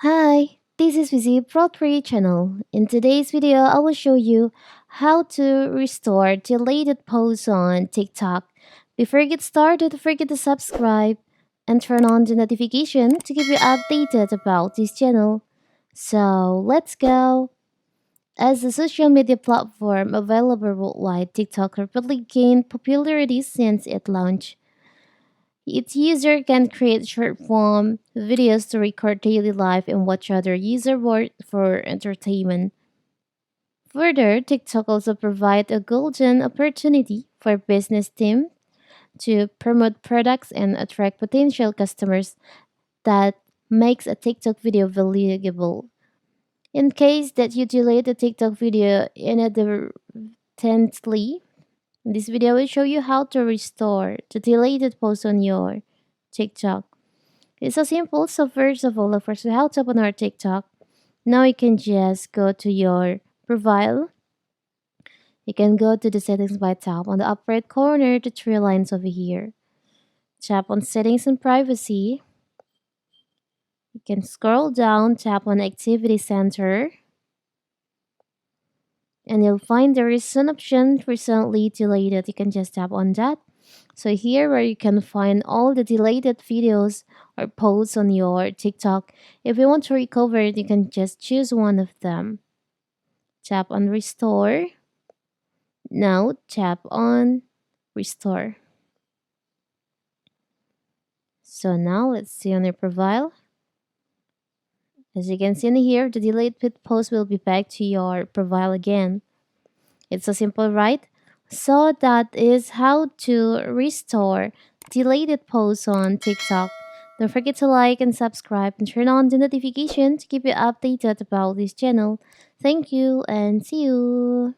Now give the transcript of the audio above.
Hi, this is Vizi Pro3 channel. In today's video, I will show you how to restore deleted posts on TikTok. Before you get started, don't forget to subscribe and turn on the notification to keep you updated about this channel. So let's go. As a social media platform available worldwide, TikTok rapidly gained popularity since it launched. Its user can create short-form videos to record daily life and watch other user work for entertainment. Further, TikTok also provides a golden opportunity for business teams to promote products and attract potential customers that makes a TikTok video valuable. In case that you delete a TikTok video inadvertently, this video will show you how to restore the deleted post on your TikTok. It's so simple. So first of all, first how to open our TikTok. Now you can just go to your profile. You can go to the settings by tab on the upper right corner, the three lines over here. Tap on settings and privacy. You can scroll down, tap on activity center, and you'll find there is an option recently deleted. You can just tap on that. So here where you can find all the deleted videos or posts on your TikTok. If you want to recover it, you can just choose one of them. Tap on restore. Now tap on restore. So now let's see on your profile. As you can see in here, the deleted post will be back to your profile again. It's so simple, right? So that is how to restore deleted posts on TikTok. Don't forget to like and subscribe and turn on the notification to keep you updated about this channel. Thank you and see you.